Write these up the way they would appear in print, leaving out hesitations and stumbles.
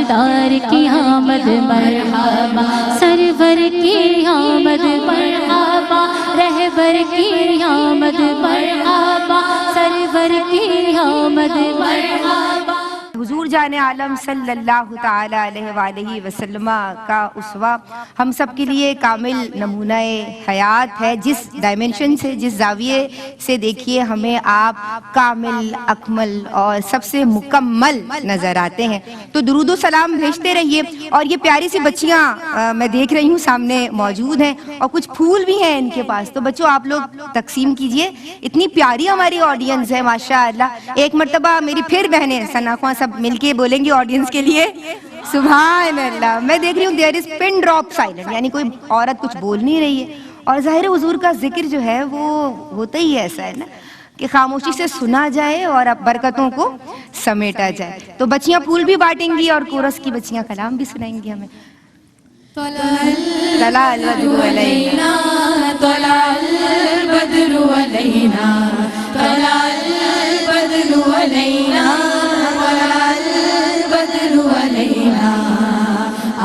تاجدار کی آمد مرحبا، سرور کی آمد مرحبا، رہبر کی آمد مرحبا، سرور کی آمد مرحبا۔ حضور جان عالم صلی اللہ تعالی علیہ وآلہ وسلم کا اسوہ ہم سب کے لیے کامل نمونہ حیات ہے۔ جس ڈائمنشن سے، جس زاویے سے دیکھیے ہمیں آپ کامل، اکمل اور سب سے مکمل نظر آتے ہیں۔ تو درود و سلام بھیجتے رہیے۔ اور یہ پیاری سی بچیاں میں دیکھ رہی ہوں سامنے موجود ہیں، اور کچھ پھول بھی ہیں ان کے پاس، تو بچوں آپ لوگ تقسیم کیجئے۔ اتنی پیاری ہماری آڈینس ہے ماشاءاللہ۔ ایک مرتبہ میری پھر بہنیں ثنا خواں سب مل کے بولیں گی آڈینس کے لیے سبحان اللہ۔ میں دیکھ رہی ہوں دیر از پن ڈراپ سائلنٹ، یعنی کوئی عورت کچھ بول نہیں رہی ہے، اور ظاہر حضور کا ذکر جو ہے وہ ہوتا ہی ایسا ہے نا کہ خاموشی سے سنا جائے اور اب برکتوں کو سمیٹا جائے۔ تو بچیاں پھول بھی بانٹیں گی اور کورس کی بچیاں کلام بھی سنائیں گی ہمیں۔ طلع البدر علینا، طلع البدر علینا، طلع البدر علینا، طلع البدر علینا،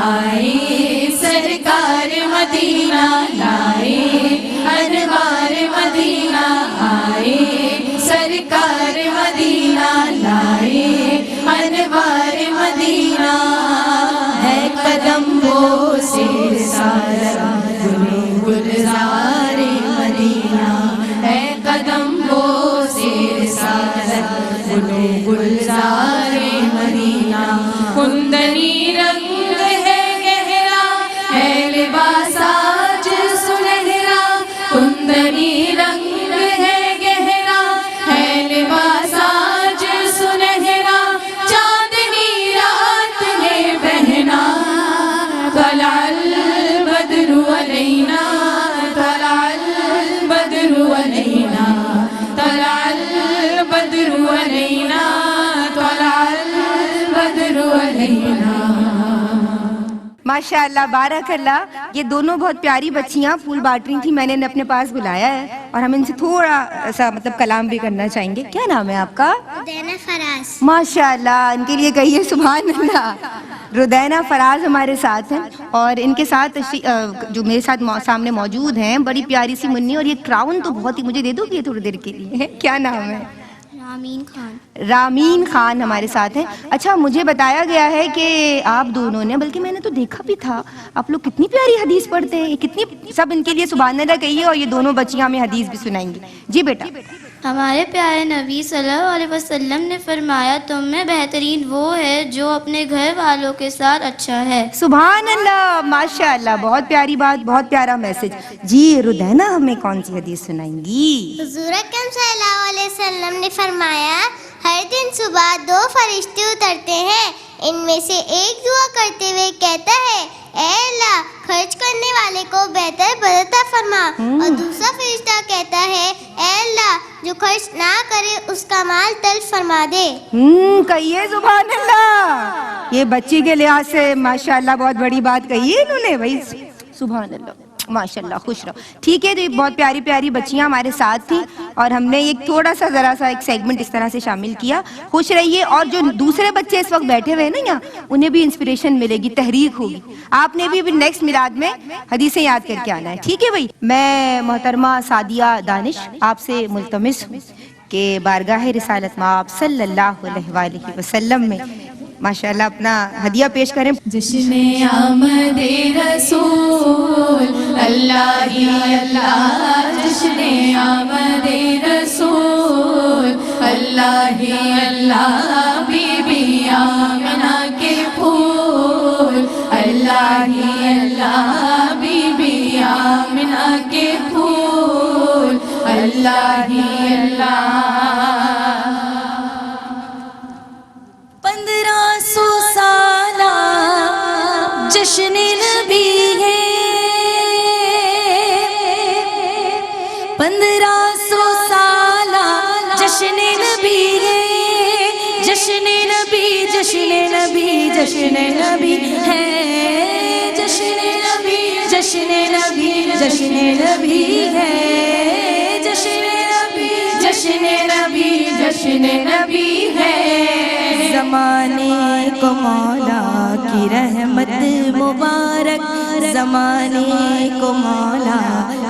آئے سرکار مدینہ، لائے انوار مدینہ، آئے سرکار مدینہ، لائے انوار مدینہ، ہے قدم وہ سے سارا گلزار مدینہ، ہے قدم وہ سے سارا گلزار مدینہ، کندنی رنگ ہے گہرا، ہے لباس آج سنہرا، کندنی رنگ ہے گہرا، ہے لباس آج سنہرا، چاندنی رات نے بہنا، طلع البدر علینا، طلع البدر علینا، طلع البدر علینا، طلع البدر علینا۔ ماشاءاللہ بارک اللہ۔ یہ دونوں بہت پیاری بچیاں پھول بانٹ رہی تھیں، میں نے انہیں اپنے پاس بلایا ہے اور ہم ان سے تھوڑا سا کلام بھی کرنا چاہیں گے۔ کیا نام ہے آپ کا؟ ردینہ فراز۔ ماشاءاللہ، ان کے لیے کہیے سبحان اللہ۔ ردینہ فراز ہمارے ساتھ ہیں، اور ان کے ساتھ جو میرے ساتھ سامنے موجود ہیں بڑی پیاری سی منی، اور یہ کراؤن تو بہت ہی، مجھے دے دو گی تھوڑی دیر کے لیے؟ کیا نام ہے؟ رامین خان۔ رامین خان ہمارے ساتھ ہیں۔ اچھا مجھے بتایا گیا ہے کہ آپ دونوں نے، بلکہ میں نے تو دیکھا بھی تھا، آپ لوگ کتنی پیاری حدیث پڑھتے ہیں، کتنی، سب ان کے لیے سبحان اللہ کہیے، اور یہ دونوں بچیاں ہمیں حدیث بھی سنائیں گی۔ جی بیٹا۔ ہمارے پیارے نبی صلی اللہ علیہ وسلم نے فرمایا تم میں بہترین وہ ہے جو اپنے گھر والوں کے ساتھ اچھا ہے۔ سبحان اللہ، ماشاءاللہ، بہت پیاری بات، بہت پیارا میسج۔ جی ردینہ ہمیں کون سی حدیث سنائیں گی؟ حضور اکرم صلی اللہ علیہ وسلم نے فرمایا ہر دن صبح 2 فرشتے اترتے ہیں، ان میں سے ایک دعا کرتے ہوئے کہتا ہے اے اللہ خرچ کرنے والے کو بہتر بدلتا فرما، اور دوسرا فرشتہ کہتا ہے اے اللہ جو خرچ نہ کرے اس کا مال تلف فرما دے۔ کہیے سبحان اللہ۔ یہ بچی کے لحاظ سے ماشاءاللہ بہت بڑی بات کہی ہے انہوں نے بھائی، سبحان اللہ، ماشاءاللہ، خوش رہو۔ ٹھیک ہے، تو یہ بہت پیاری پیاری بچیاں ہمارے ساتھ تھیں، اور ہم نے ایک تھوڑا سا ذرا سا ایک سیگمنٹ اس طرح سے شامل کیا۔ خوش رہیے، اور جو دوسرے بچے اس وقت بیٹھے ہوئے ہیں نا یہاں، انہیں بھی انسپریشن ملے گی، تحریک ہوگی۔ آپ نے بھی نیکسٹ میلاد میں حدیثیں یاد کر کے آنا ہے، ٹھیک ہے بھائی؟ میں محترمہ سعدیہ دانش آپ سے ملتمس ہوں کہ بارگاہ رسالت مآب صلی اللہ علیہ وآلہ وسلم میں ماشاءاللہ اپنا ہدیہ پیش کریں۔ جشن آمد رسول اللہ ہی اللہ، جشن آمد رسول اللہ ہی اللہ، بی بی آمنہ کے پھول اللہ ہی اللہ، بی بی آمنہ کے پھول اللہ ہی اللہ۔ 1500 سالہ جشن نبی ہے، 1500 سالہ جشن نبی ہے، جشن نبی جشن نبی جشن نبی ہے، جشن نبی جشن نبی جشن نبی ہے، جشن نبی جشن نبی جشن نبی ہے۔ زمانے کو مولا کی رحمت مبارک زمانے کو مولا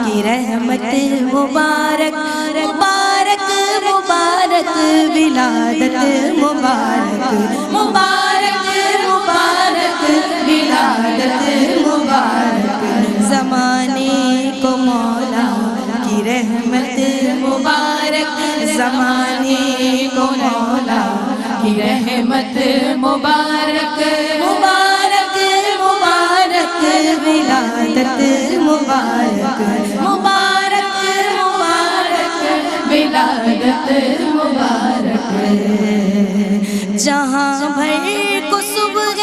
کی رحمت مبارک مبارک مبارک ولادت مبارک مبارک مبارک ولادت مبارک زمانے کو مولا کی رحمت مبارک زمانے کو مولا کی رحمت مبارک مبارک مبارک ولادت مبارک مبارک مبارک ولادت مبارک جہاں بھر کو صبح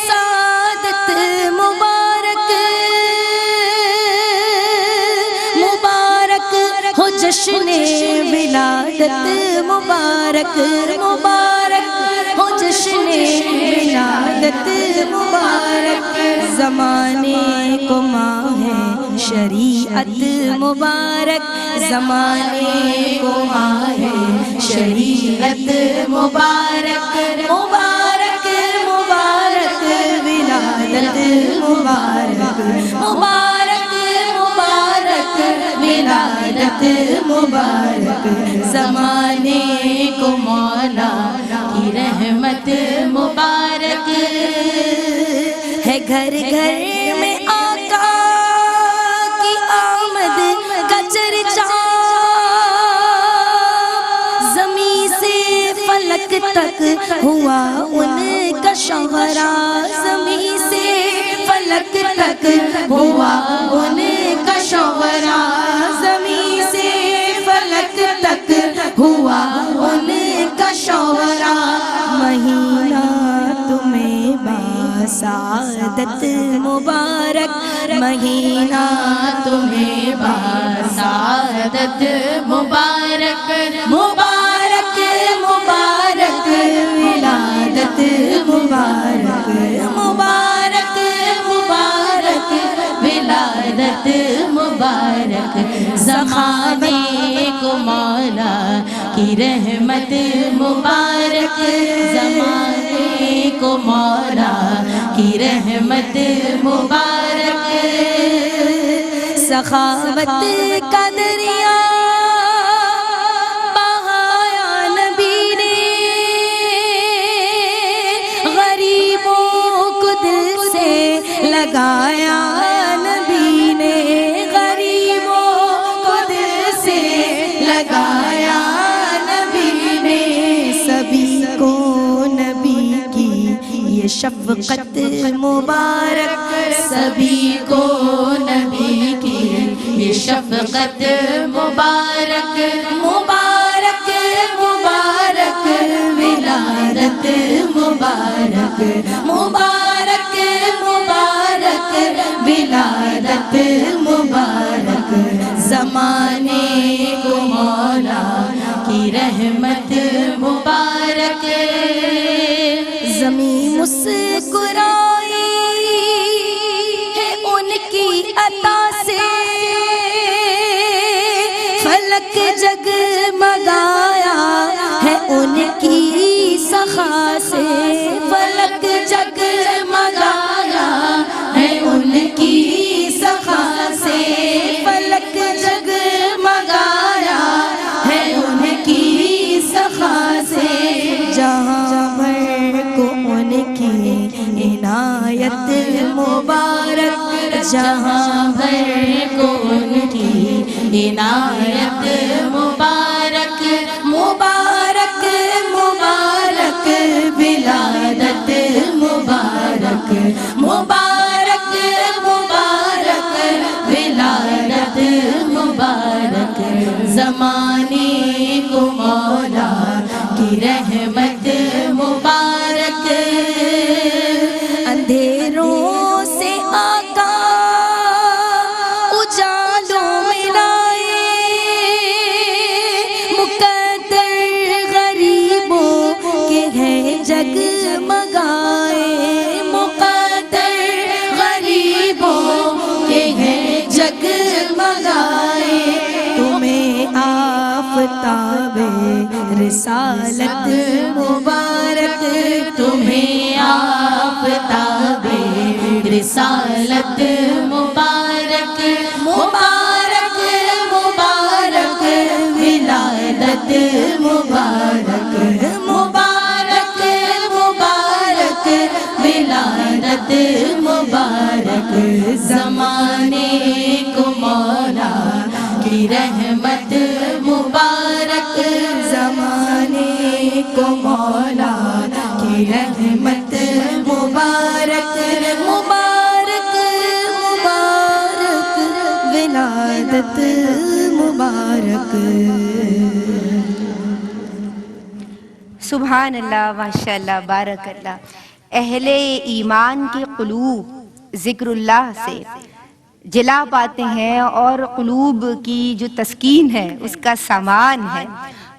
سعادت مبارک مبارک ہو جشن ولادت مبارک مبارک ہو جشن ولادت مبارک زمانے کو ماہ شریعت مبارک زمانے کو ماہ شریعت مبارک مبارک مبارک ولادت مبارک مبارک مبارک ولادت مبارک زمانے کو مولا کی رحمت مبارک ہے گھر گھر میں آقا کی آمد کا چرچا زمین سے فلک تک ہوا ان کا شہرا زمین سے فلک تک ہوا ان کا شہرا زمین سے فلک تک ہوا ان کا شہرا مہینہ تمہیں باسعادت مبارک مہینہ تمہیں باسعادت مبارک مبارک مبارک ولادت مبارک مبارک مبارک ولادت مبارک زمانے کو مولا کی رحمت مبارک زمانے کو مولا کی رحمت مبارک سخاوت کا دریا بہایا نبی نے غریبوں کو دل سے لگایا نبی نے غریبوں کو دل سے لگایا نبی نے سبھی کو نبی کی یہ شفقت مبارک سبھی کو نبی کی یہ شفقت مبارک مبارک مبارک ولادت مبارک مبارک مبارک ولادت مبارک زمانے کو مولا کی رحمت مبارک زمین مسکرائی ہے ان کی عطا سے فلک جگمگایا ہے ان کی سخا سے فلک جگمگایا ہے ان کی سخا سے فلک جگمگایا ہے ان کی سخا سے جہاں بھر کو ان کی عنایت مبارک جہاں بھر کو ان کی عنایت مبارک مبارک مبارک ولادت مبارک مبارک مبارک ولادت مبارک زمانے کو مولا کی رحمت مبارک اندھیروں سے آقا اجالوں میں لائے مقدر غریبوں کے ہیں جگمگائے مقدر غریبوں کے ہیں جگمگائے تمہیں آفتاب رسالت مبارک رسالت مبارک مبارک مبارک ولادت مبارک مبارک مبارک ولادت مبارک زمانے کو مولا کی رحمت مبارک زمانے کو مولا کی رحمت مبارک مبارک مبارک ولادت مبارک. سبحان اللہ، ماشاء اللہ، بارک اللہ. اہل ایمان کے قلوب ذکر اللہ سے جلا پاتے ہیں، اور قلوب کی جو تسکین ہے اس کا سامان ہے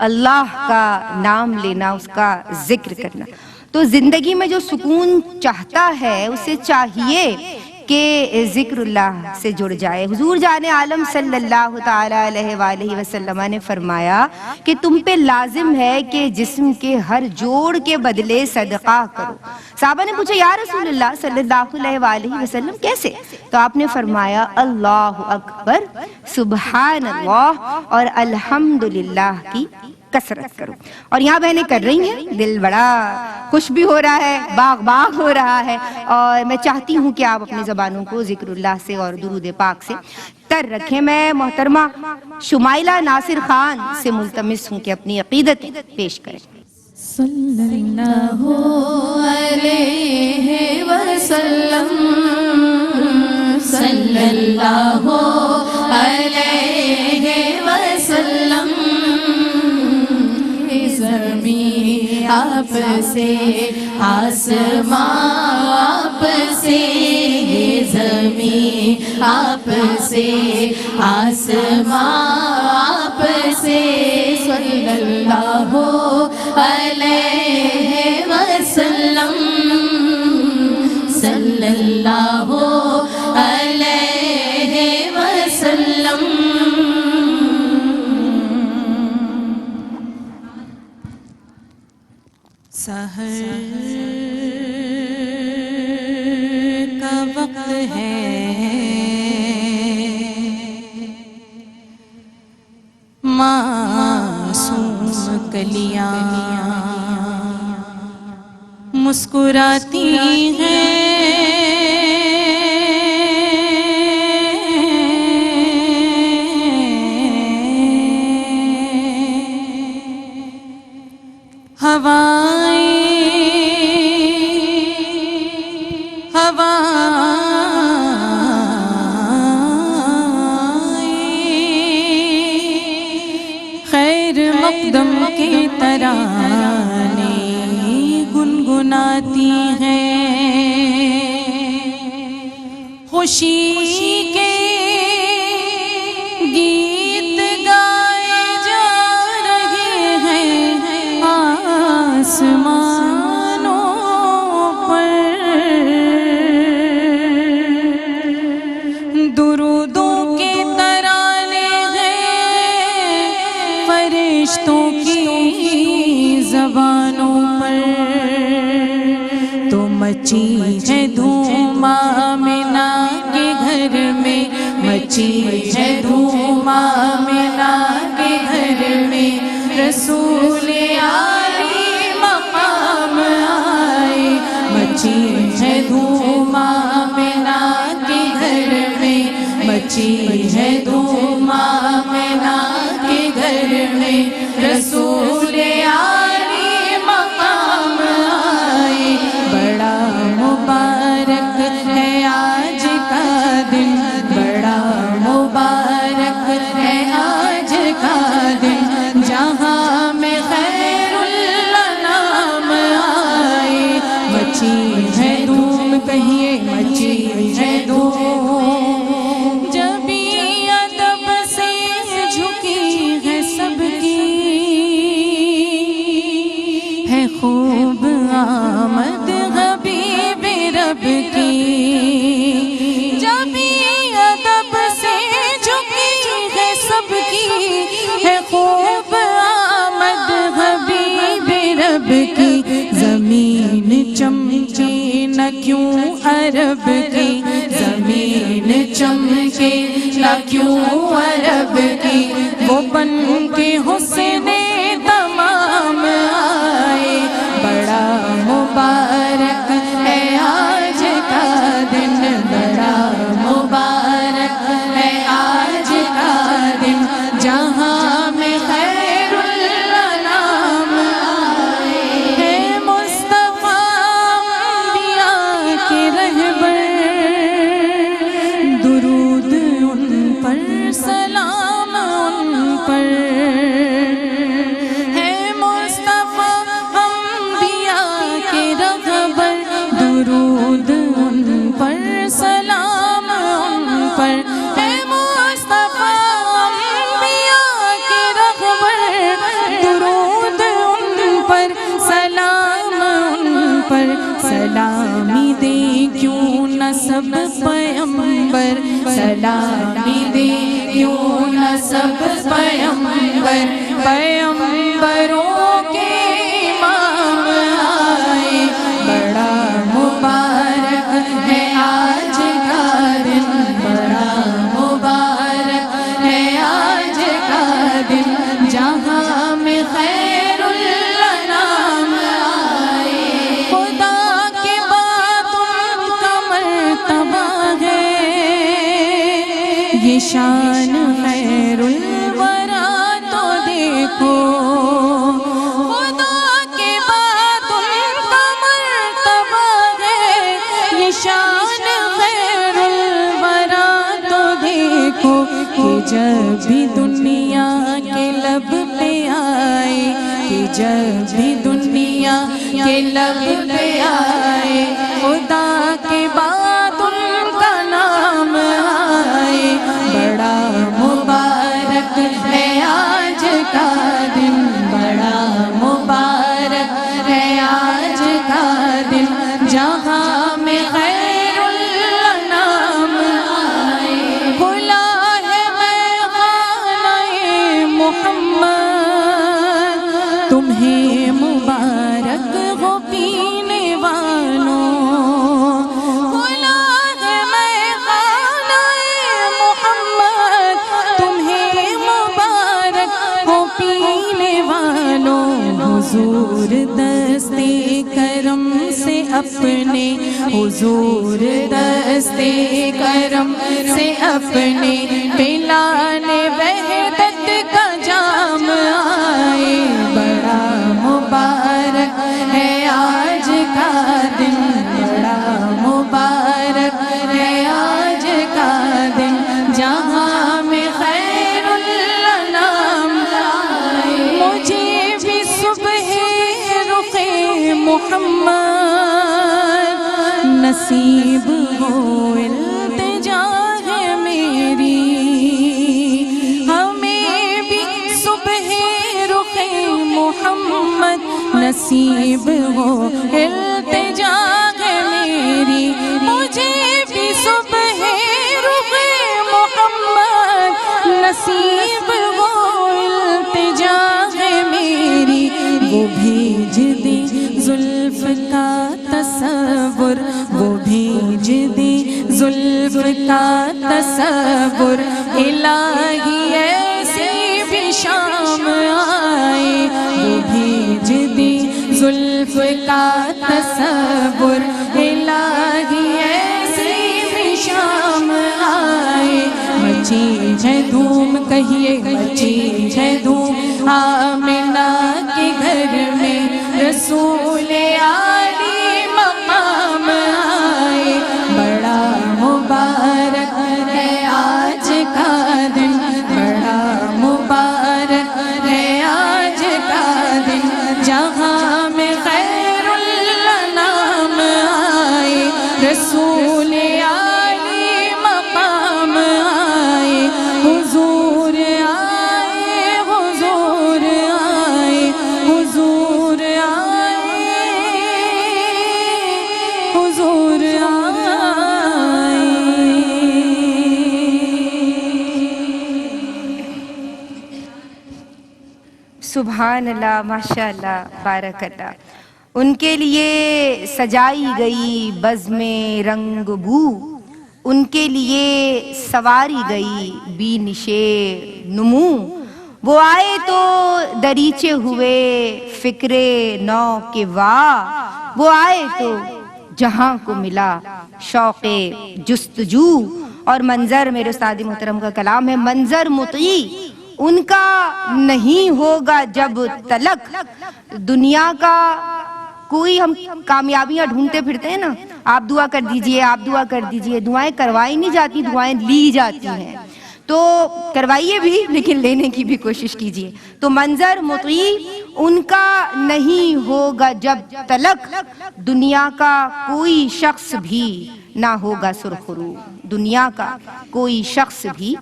اللہ کا نام لینا، اس کا ذکر کرنا. تو زندگی میں جو سکون چاہتا ہے اسے چاہیے کہ ذکر اللہ سے جڑ جائے. حضور جان عالم صلی اللہ تعالی علیہ وآلہ وسلم نے فرمایا کہ تم پہ لازم ہے کہ جسم کے ہر جوڑ کے بدلے صدقہ کرو. صحابہ نے پوچھا یا رسول اللہ صلی اللہ علیہ وآلہ وسلم کیسے؟ تو آپ نے فرمایا اللہ اکبر، سبحان اللہ اور الحمدللہ کی کثرت کرو. اور یہاں بہنیں کر رہی ہیں، دل بڑا خوش بھی ہو رہا ہے، باغ باغ ہو رہا ہے. اور میں چاہتی ہوں کہ آپ اپنی زبانوں کو ذکر اللہ سے اور درود پاک سے تر رکھیں. میں محترمہ شمائلہ ناصر خان سے ملتمس ہوں کہ اپنی عقیدت پیش کریں. صلی اللہ علیہ وسلم صلی اللہ علیہ وسلم. زمین آپ سے آسمان آپ سے، زمین آپ سے آسمان آپ سے. صلی اللہ علیہ وسلم صلی اللہ علیہ وسلم. سحر کا وقت ہے، معصوم کلیاں مسکراتی ہیں. خیر مقدم کے ترانے گنگناتی ہیں، خوشی کے گیت گائے جا رہے ہیں آسمانوں پر. درودوں کے ترانے ہیں فرشتوں کی زبانوں پر. تو مچی ہے دھوم آمنہ کے گھر میں، مچی ہے دھوم آمنہ کے گھر میں. رسول عالی مقام آئے، مچی ہے دھوم آمنہ کے گھر میں، مچی ہے دھوم آمنہ کے گھر میں. رسول عالی مقام آئے. بڑا مبارک ہے آج کا دن، بڑا مبارک ہے آج کا دن، جہاں میں خیر الانام آئے. مچی ہے دھوم، کہیے مچی ہے دھوم. جبھی ادب سے جھکی ہے سب کی، ہے خوب آمد حبیب رب کی. جبھی ادب سے جھکی ہے سب کی، ہے خوب آمد حبیب رب کی. زمین چمکی نہ کیوں عرب کی زمین چمکے نہ کیوں عرب کی وہ بن کے حسن تمام آئے بڑا مبارک ہے آج کا دن بڑا مبارک ہے آج کا دن جہاں میں خیر الانام آئے ہے مصطفیٰ انبیاء کے رہبر درود ان پر سلام ان پر ہے مصطفیٰ انبیاء کے رہبر درود ان پر سلام ان پر ہے مصطفیٰ انبیاء کے رہبر درود ان پر سلام ان پر سلامی دے کیوں نہ سب پیغمبر سلامی دے کیوں نہ سب پیغمبر پیغمبروں کے امام آئے بڑا مبارک ہے آج کا دن بڑا مبارک ہے آج کا دن جہاں میں خیر الانام آئے خدا کے بعد ان کا مرتبہ ہے یہ شان خیر الورا تو دیکھو خدا کے بعد ان کا مرتبہ ہے یہ شان خیر الورا تو دیکھو کہ جب بھی دنیا کے لب پہ آئے کہ جب بھی دنیا کے لب پہ آئے خدا کے بعد ان کا نام آئے بڑا مبارک ہے آج کا دن بڑا مبارک ہے آج کا دن جہاں میں خیر الانام آئے کھلا ہے میخانہ محمد تمہیں مبارک ہو پینے والوں کھلا ہے میخانہ محمد تمہیں مبارک ہو پینے والوں حضور دستے کرم سے اپنے حضور دستے کرم سے اپنے پلانے وحدت کا جام آئے بڑا مبارک ہے آج کا دن بڑا مبارک ہے آج کا دن جہاں میں خیر الانام آئے مجھے بھی صبح رخ محمد نصیب ہو التجا ہے میری ہمیں بھی صبح رخ محمد نصیب ہو التجا ہے میری مجھے بھی صبح رخ محمد نصیب ہو التجا ہے میری وہ بھیج دے زلف کا تصور وہ بھیج دے زلف کا تصور الہی ایسی بھی شام آئے وہ بھیج دے زلف کا تصور الہی ایسی بھی شام آئے مچی ہے دھوم کہیے مچی ہے دھوم آمنہ کے گھر میں رسول عالی مقام آئے بڑا مبارک ہے آج کا دن بڑا مبارک ہے آج کا دن جہاں میں خیر الانام آئے رسول عالی مقام آئے حضور آئے حضور آئے حضور آئے حضور آئے سبحان اللہ ماشاء اللہ بارک اللہ ان کے لیے سجائی گئی بزم رنگ بو، ان کے لیے سواری گئی بی نشے نمو، وہ آئے تو دریچے ہوئے فکر نو کے واہ، وہ آئے تو جہاں کو ملا شوق جستجو۔ اور منظر، میرے استاد محترم کا کلام ہے، منظر مطیع ان کا نہیں ہوگا جب تلک، دنیا کا کوئی، ہم کامیابیاں ڈھونڈتے پھرتے ہیں نا، آپ دعا کر دیجئے، آپ دعا کر دیجئے، دعائیں کروائی نہیں جاتی، دعائیں لی جاتی ہیں، تو کروائیے بھی لیکن لینے کی بھی کوشش کیجئے۔ تو منظر مطیع ان کا نہیں ہوگا جب تلک، دنیا کا کوئی شخص بھی نہ ہوگا سرخرو، دنیا کا کوئی شخص بھی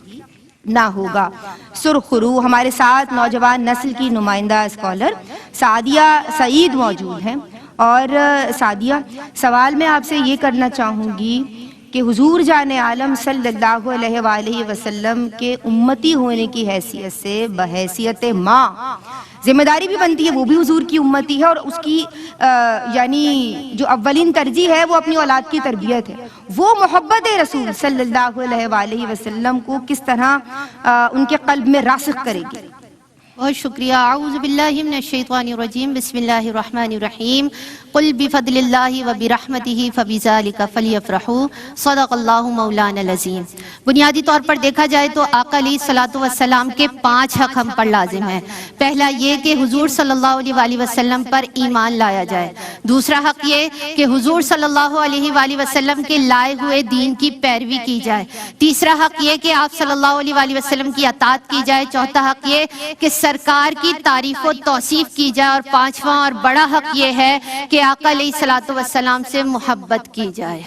نہ ہوگا سرخرو۔ ہمارے ساتھ نوجوان نسل کی نمائندہ اسکالر سعدیہ سعید موجود ہیں، اور سعدیہ، سوال میں آپ سے یہ کرنا چاہوں گی کہ حضور جان عالم صلی اللہ علیہ وآلہ وسلم کے امتی ہونے کی حیثیت سے، بحیثیت ماں ذمہ داری بھی بنتی ہے، وہ بھی حضور کی امتی ہے، اور اس کی یعنی جو اولین ترجیح ہے وہ اپنی اولاد کی تربیت ہے، وہ محبت رسول صلی اللہ علیہ وآلہ وسلم کو کس طرح ان کے قلب میں راسخ کرے گی؟ بہت شکریہ۔ اعوذ باللہ من الشیطان الرجیم، بسم اللہ الرحمن الرحیم، قل بفضل اللہ وبرحمتہ فبذالک فلیفرحوا، صدق اللہ مولانا العظیم۔ بنیادی طور پر دیکھا جائے تو آقا علیہ الصلوۃ والسلام کے 5 حق ہم پر لازم ہیں۔ پہلا یہ کہ حضور صلی اللہ علیہ وآلہ وسلم پر ایمان لایا جائے، دوسرا حق یہ کہ حضور صلی اللہ علیہ وآلہ وسلم کے لائے ہوئے دین کی پیروی کی جائے، تیسرا حق یہ کہ آپ صلی اللہ علیہ وآلہ وسلم کی اطاعت کی جائے، چوتھا حق یہ کہ سرکار کی تعریف و توصیف کی جائے، اور پانچواں اور بڑا حق یہ ہے کہ آقا علیہ الصلوۃ والسلام سے محبت کی جائے۔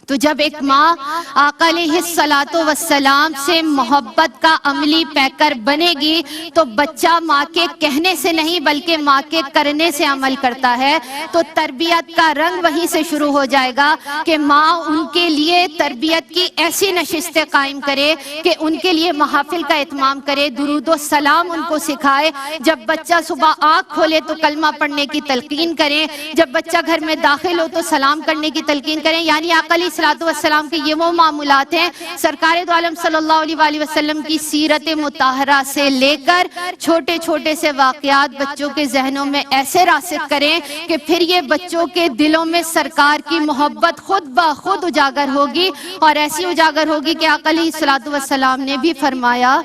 تو جب ایک ماں آقا علیہ الصلوۃ والسلام سے محبت کا عملی پیکر بنے گی تو بچہ ماں کے کہنے سے نہیں بلکہ ماں کے کرنے سے عمل کرتا ہے، تو تربیت کا رنگ وہیں سے شروع ہو جائے گا کہ ماں ان کے لیے تربیت کی ایسی نشستیں قائم کرے کہ ان کے لیے محافل کا اہتمام کرے، درود و سلام ان کو سکھائے، جب بچہ صبح آنکھ کھولے تو کلمہ پڑھنے کی تلقین کریں، جب بچہ گھر میں داخل ہو تو سلام کرنے کی تلقین کریں۔ یعنی آقا علیہ الصلوۃ والسلام کے یہ وہ معمولات ہیں، سرکار دو عالم صلی اللہ علیہ وآلہ وسلم کی سیرت مطہرہ سے لے کر چھوٹے چھوٹے سے واقعات بچوں کے ذہنوں میں ایسے راسخ کریں کہ پھر یہ بچوں کے دلوں میں سرکار کی محبت خود بخود اجاگر ہوگی، اور ایسی اجاگر ہوگی کہ آقا علیہ الصلوۃ والسلام نے بھی فرمایا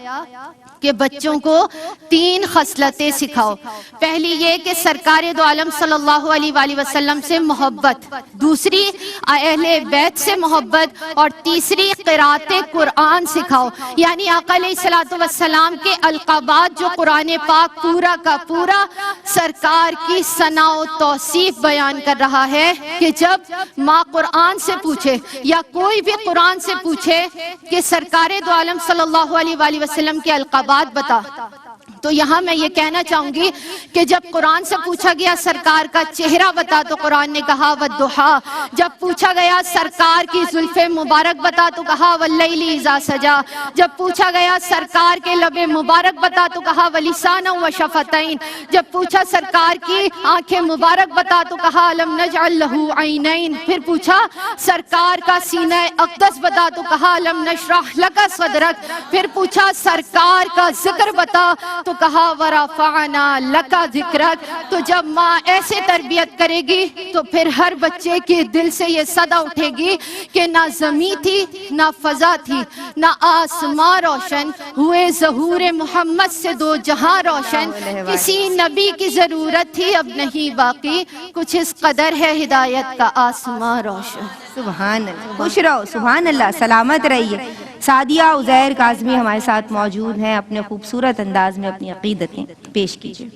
کہ بچوں کو 3 خصلتیں سکھاؤ۔ پہلی یہ کہ سرکار دو عالم صلی اللہ علیہ وآلہ وسلم سے محبت، دوسری اہل بیت سے محبت، اور تیسری قرأت قرآن سکھاؤ۔ یعنی آقا علیہ الصلوۃ والسلام کے القابات جو قرآن پاک پورا کا پورا سرکار کی ثنا و توصیف بیان کر رہا ہے کہ جب ماں قرآن سے پوچھے یا کوئی بھی قرآن سے پوچھے کہ سرکار دو عالم صلی اللہ علیہ وآلہ وسلم کے القابات بتا، تو یہاں میں یہ کہنا چاہوں گی کہ جب قرآن سے پوچھا گیا سرکار کا چہرہ بتا تو قرآن نے کہا والضحیٰ، جب پوچھا گیا سرکار کی زلف مبارک بتا تو کہا واللیل اذا سجا، جب پوچھا گیا سرکار کے لب مبارک بتا تو کہا ولسانا وشفتین، جب پوچھا سرکار کی آنکھیں مبارک بتا تو کہا الم نجعل لہ عینین، پھر پوچھا سرکار کا سینہ اقدس بتا تو کہا الم نشرح لک صدرک، پھر پوچھا سرکار کا ذکر بتا تو کہا ورفعنا لک ذکرک۔ تو جب ماں ایسے تربیت کرے گی تو پھر ہر بچے کے دل سے یہ صدا اٹھے گی کہ نہ زمین تھی نہ فضا تھی نہ آسمان روشن ہوئے، ظہور محمد سے 2 جہاں روشن، کسی نبی کی ضرورت تھی اب نہیں باقی، کچھ اس قدر ہے ہدایت کا آسمان روشن۔ سبحان اللہ، خوش رہو، سبحان اللہ، سلامت رہیے۔ سعدیہ عزیر کاظمی ہمارے ساتھ موجود ہیں، اپنے خوبصورت انداز میں اپنی عقیدتیں پیش کیجیے۔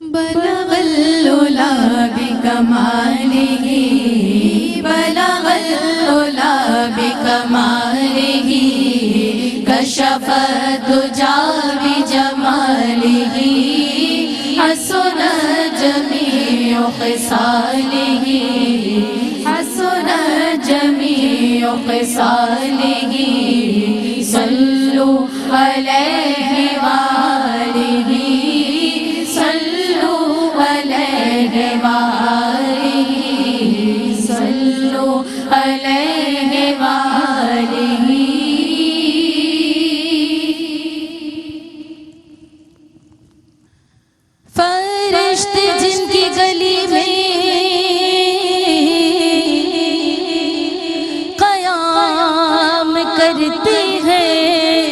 بلغ العلا بکمالہ، بلغ العلا بکمالہ، کشف الدجا بجمالہ، حسن جمیع خصالہ، حسن جمیع خصالہ، صلو علیہ وآلہ، صلو علیہ وآلہ۔ علیہ وآلہ. فرشتے جن کی گلی میں قیام کرتے ہیں،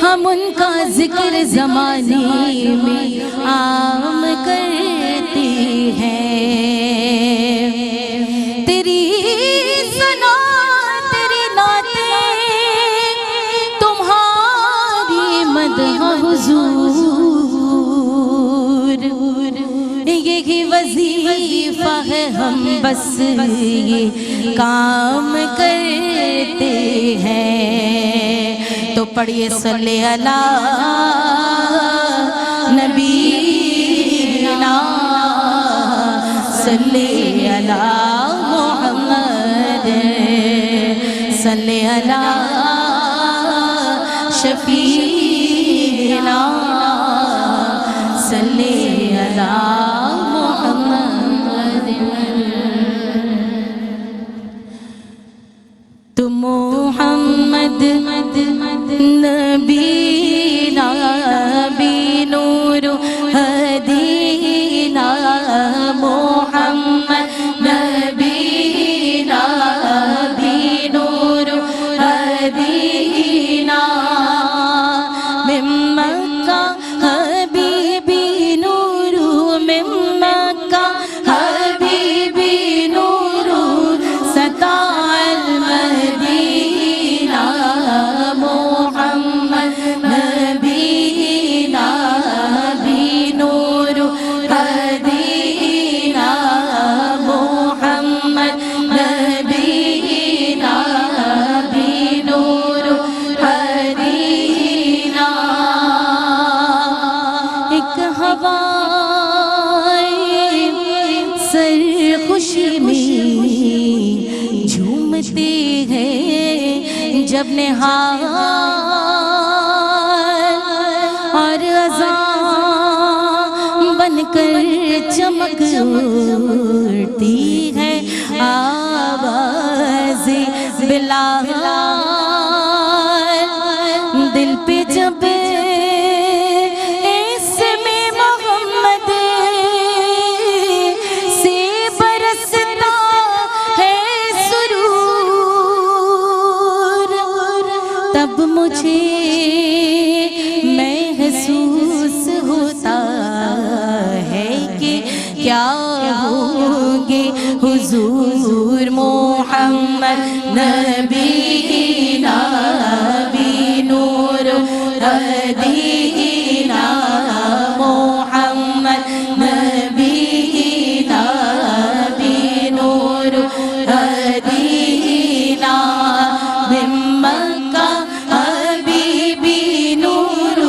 ہم ان کا ذکر زمانے میں عام کرتے ہیں. تیری ثنا تیری نعتیں، تمہاری مدح حضور، یہی وظیفہ ہے، ہم بس یہ کام کرتے ہیں. تو پڑھیے صلی اللہ نبینا صلی اللہ محمد صلی اللہ شفیعنا صلی اللہ محمد. تو محمد نبینا بنور ہدینا، محمد نبینا بنور ہدینا، من مکہ حبیبی نور، من مکہ حبیبی نور، سطع المدینہ، محمد نبینا بنور ہدینا، محمد نبینا بنور ہدینا. ایک ہوائے سرخوشی میں جھومتے ہیں جب نہال، اور اذان بن کر چمک اٹھتی ہے آواز بلال. دل پہ جب اسم محمد سے برستا ہے سرور، تب مجھے محسوس ہوتا ہے کہ کیا ہوں گے حضور. محمد نبینا بنور ہدینا، محمد نبینا بنور ہدینا، من مکہ حبیبی نور،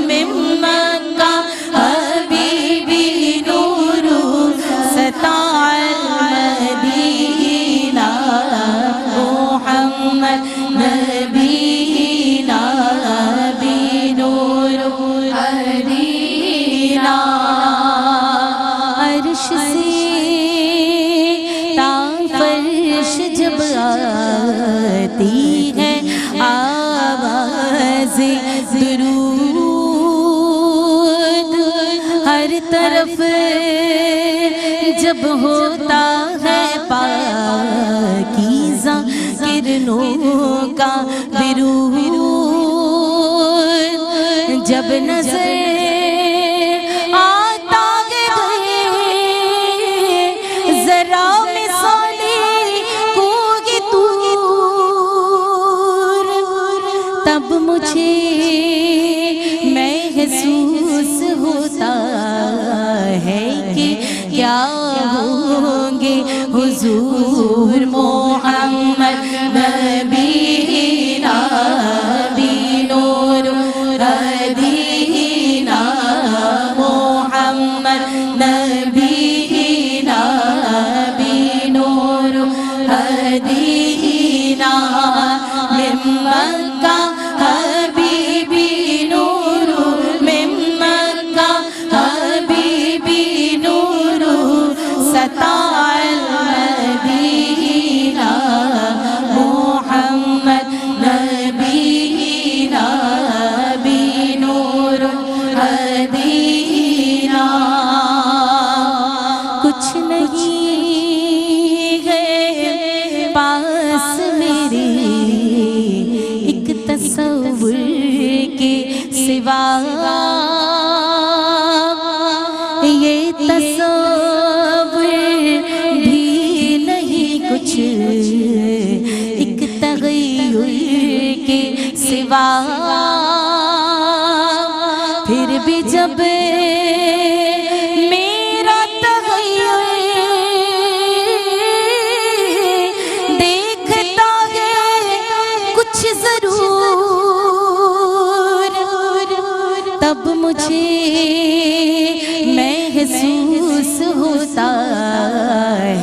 من مکہ حبیبی نور، سطع المدینہ، محمد نبینا بنور ہدینا. عرش سے تا فرش جب آتی ہے آواز درود، ہر طرف جب ہوتا ہے پاکیزہ کرنوں کا برود، جب نظر آتا گئے ذرا مثالی کوئی دور، تب مجھے محسوس ہوتا ہے کہ کیا ہوں گے حضور. محمد نبینا بنور ہدینا، محمد نبینا بنور ہدینا، من مکہ حبیبی نور، من مکہ حبیبی نور، سطع المدینہ،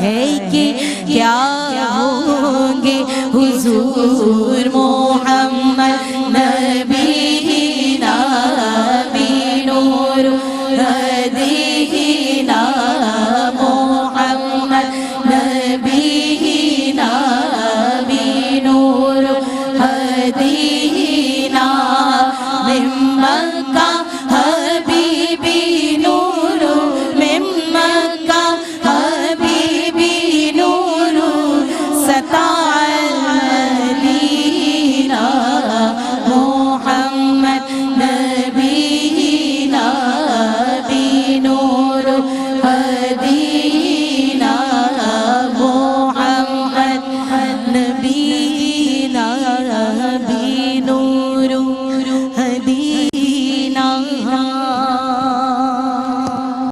ہے کہ کیا ہوں گے حضور